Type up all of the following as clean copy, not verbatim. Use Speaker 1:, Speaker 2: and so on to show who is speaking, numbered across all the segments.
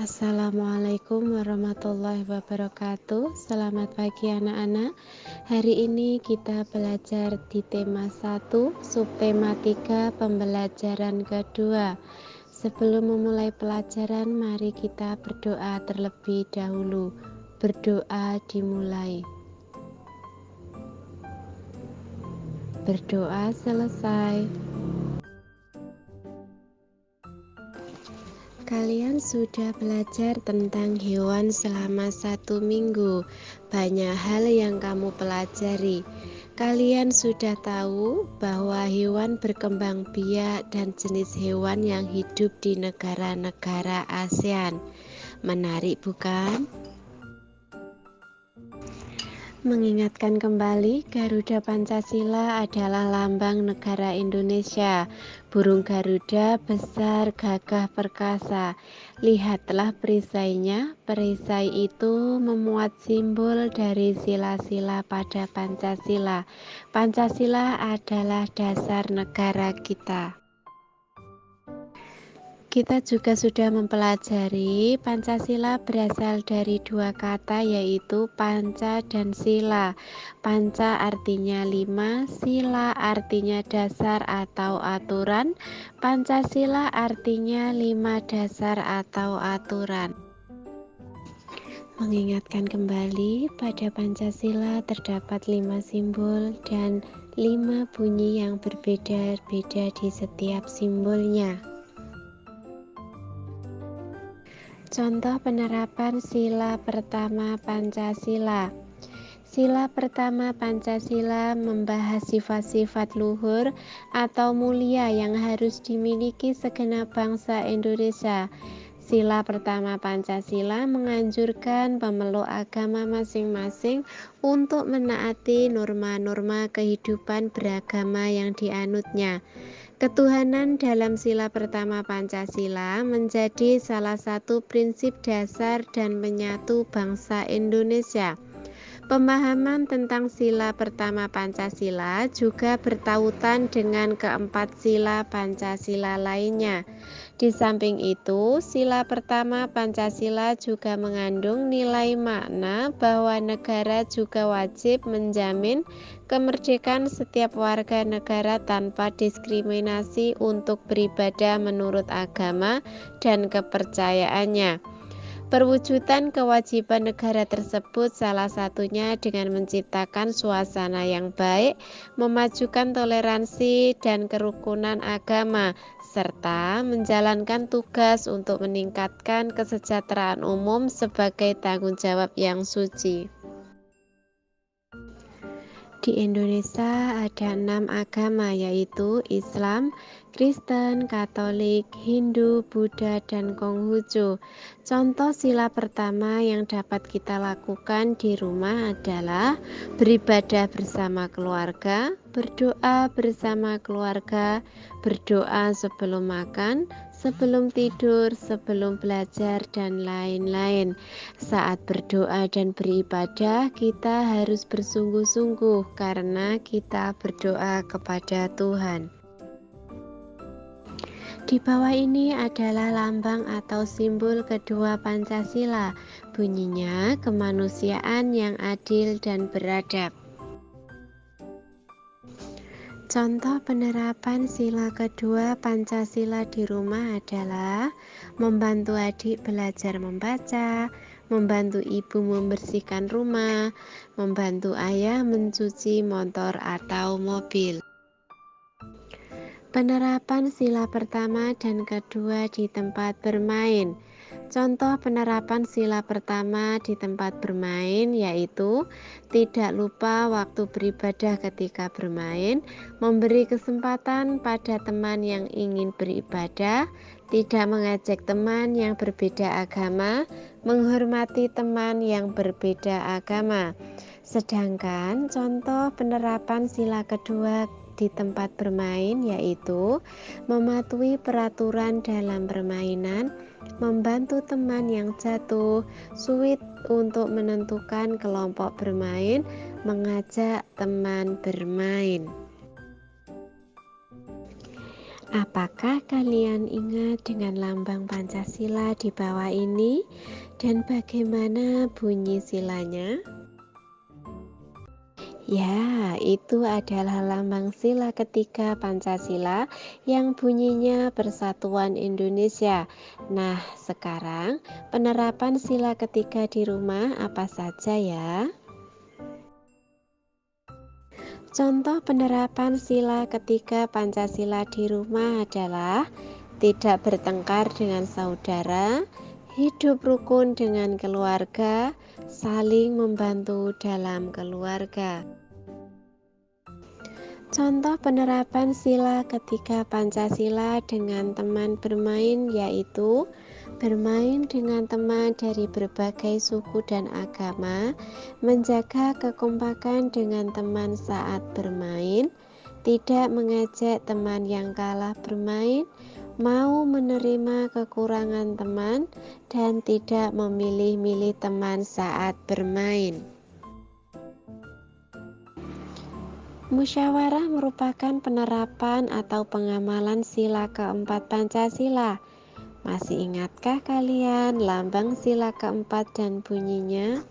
Speaker 1: Assalamualaikum warahmatullahi wabarakatuh. Selamat pagi anak-anak. Hari ini kita belajar di tema 1, subtema 3, pembelajaran kedua. Sebelum memulai pelajaran, mari kita berdoa terlebih dahulu. Berdoa dimulai. Berdoa selesai. Kalian sudah belajar tentang hewan selama 1 minggu. Banyak hal yang kamu pelajari. Kalian sudah tahu bahwa hewan berkembang biak dan jenis hewan yang hidup di negara-negara ASEAN. Menarik bukan? Mengingatkan kembali, Garuda Pancasila adalah lambang negara Indonesia. Burung Garuda besar, gagah, perkasa. Lihatlah perisainya. Perisai itu memuat simbol dari sila-sila pada Pancasila. Pancasila adalah dasar negara kita. Kita juga sudah mempelajari Pancasila berasal dari 2 kata, yaitu panca dan sila. Panca artinya 5, sila artinya dasar atau aturan. Pancasila artinya 5 dasar atau aturan. Mengingatkan kembali, pada Pancasila terdapat 5 simbol dan 5 bunyi yang berbeda-beda di setiap simbolnya. Contoh penerapan sila pertama Pancasila. Sila pertama Pancasila membahas sifat-sifat luhur atau mulia yang harus dimiliki segenap bangsa Indonesia. Sila pertama Pancasila menganjurkan pemeluk agama masing-masing untuk menaati norma-norma kehidupan beragama yang dianutnya. Ketuhanan dalam sila pertama Pancasila menjadi salah satu prinsip dasar dan penyatu bangsa Indonesia. Pemahaman tentang sila pertama Pancasila juga bertautan dengan keempat sila Pancasila lainnya. Di samping itu, sila pertama Pancasila juga mengandung nilai makna bahwa negara juga wajib menjamin kemerdekaan setiap warga negara tanpa diskriminasi untuk beribadah menurut agama dan kepercayaannya. Perwujudan kewajiban negara tersebut salah satunya dengan menciptakan suasana yang baik, memajukan toleransi dan kerukunan agama, serta menjalankan tugas untuk meningkatkan kesejahteraan umum sebagai tanggung jawab yang suci. Di Indonesia ada 6 agama, yaitu Islam, Kristen, Katolik, Hindu, Buddha, dan Konghucu. Contoh sila pertama yang dapat kita lakukan di rumah adalah beribadah bersama keluarga, berdoa bersama keluarga, berdoa sebelum makan, sebelum tidur, sebelum belajar, dan lain-lain. Saat berdoa dan beribadah, kita harus bersungguh-sungguh karena kita berdoa kepada Tuhan. Di bawah ini adalah lambang atau simbol kedua Pancasila. Bunyinya kemanusiaan yang adil dan beradab. Contoh penerapan sila kedua Pancasila di rumah adalah membantu adik belajar membaca, membantu ibu membersihkan rumah, membantu ayah mencuci motor atau mobil. Penerapan sila pertama dan kedua di tempat bermain. Contoh penerapan sila pertama di tempat bermain yaitu tidak lupa waktu beribadah ketika bermain, memberi kesempatan pada teman yang ingin beribadah, tidak mengajak teman yang berbeda agama, menghormati teman yang berbeda agama. Sedangkan contoh penerapan sila kedua di tempat bermain yaitu mematuhi peraturan dalam permainan, membantu teman yang jatuh, sulit untuk menentukan kelompok bermain, mengajak teman bermain. Apakah kalian ingat dengan lambang Pancasila di bawah ini dan bagaimana bunyi silanya? Ya, itu adalah lambang sila ketiga Pancasila yang bunyinya Persatuan Indonesia. Nah, sekarang penerapan sila ketiga di rumah apa saja ya? Contoh penerapan sila ketiga Pancasila di rumah adalah tidak bertengkar dengan saudara, hidup rukun dengan keluarga, saling membantu dalam keluarga. Contoh penerapan sila ketiga Pancasila dengan teman bermain yaitu bermain dengan teman dari berbagai suku dan agama, menjaga kekompakan dengan teman saat bermain, tidak mengejek teman yang kalah bermain, mau menerima kekurangan teman, dan tidak memilih-milih teman saat bermain. Musyawarah merupakan penerapan atau pengamalan sila keempat Pancasila. Masih ingatkah kalian lambang sila keempat dan bunyinya?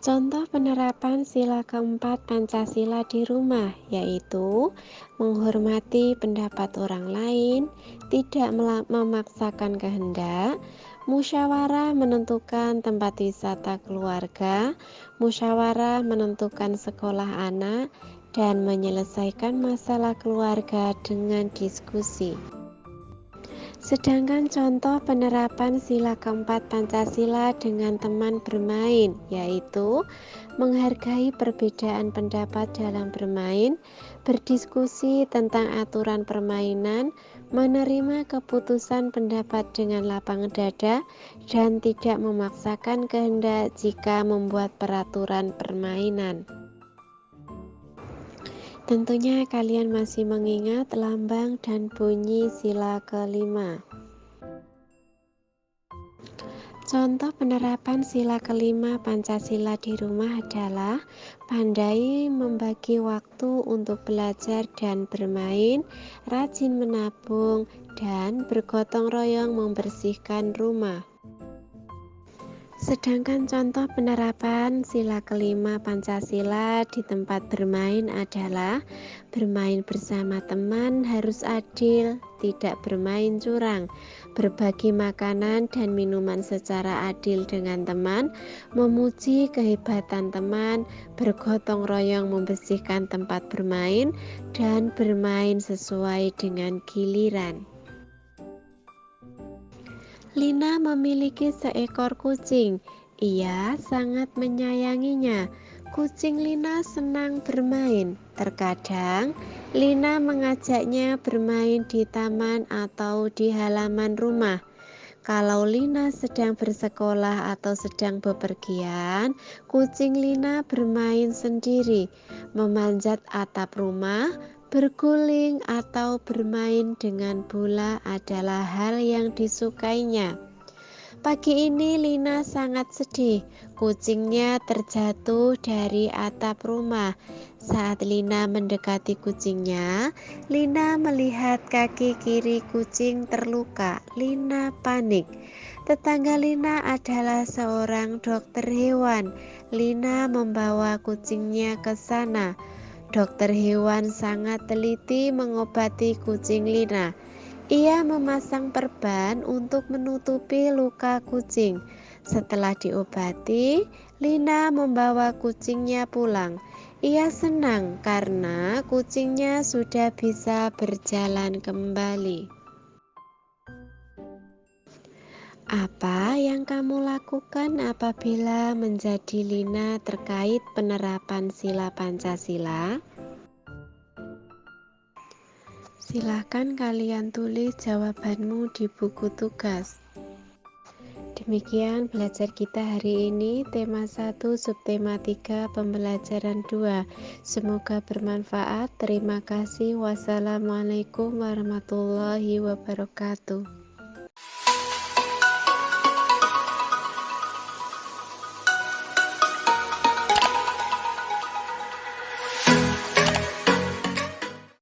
Speaker 1: Contoh penerapan sila keempat Pancasila di rumah yaitu menghormati pendapat orang lain, tidak memaksakan kehendak, musyawarah menentukan tempat wisata keluarga, musyawarah menentukan sekolah anak, dan menyelesaikan masalah keluarga dengan diskusi. Sedangkan contoh penerapan sila keempat Pancasila dengan teman bermain yaitu menghargai perbedaan pendapat dalam bermain, berdiskusi tentang aturan permainan, menerima keputusan pendapat dengan lapang dada, dan tidak memaksakan kehendak jika membuat peraturan permainan. Tentunya kalian masih mengingat lambang dan bunyi sila kelima. Contoh penerapan sila kelima Pancasila di rumah adalah pandai membagi waktu untuk belajar dan bermain, rajin menabung, dan bergotong royong membersihkan rumah. Sedangkan contoh penerapan sila kelima Pancasila di tempat bermain adalah bermain bersama teman harus adil, tidak bermain curang, berbagi makanan dan minuman secara adil dengan teman, memuji kehebatan teman, bergotong royong membersihkan tempat bermain, dan bermain sesuai dengan giliran. Lina memiliki seekor kucing. Ia sangat menyayanginya. Kucing Lina senang bermain. Terkadang, Lina mengajaknya bermain di taman atau di halaman rumah. Kalau Lina sedang bersekolah atau sedang bepergian, kucing Lina bermain sendiri, memanjat atap rumah, berguling atau bermain dengan bola adalah hal yang disukainya. Pagi ini Lina sangat sedih. Kucingnya terjatuh dari atap rumah. Saat Lina mendekati kucingnya, Lina melihat kaki kiri kucing terluka. Lina panik. Tetangga Lina adalah seorang dokter hewan. Lina membawa kucingnya ke sana. Dokter hewan sangat teliti mengobati kucing Lina. Ia memasang perban untuk menutupi luka kucing. Setelah diobati, Lina membawa kucingnya pulang. Ia senang karena kucingnya sudah bisa berjalan kembali. Apa yang kamu lakukan apabila menjadi Lina terkait penerapan sila Pancasila? Silahkan kalian tulis jawabanmu di buku tugas. Demikian belajar kita hari ini, tema 1, subtema 3, pembelajaran 2. Semoga bermanfaat. Terima kasih. Wassalamualaikum warahmatullahi wabarakatuh.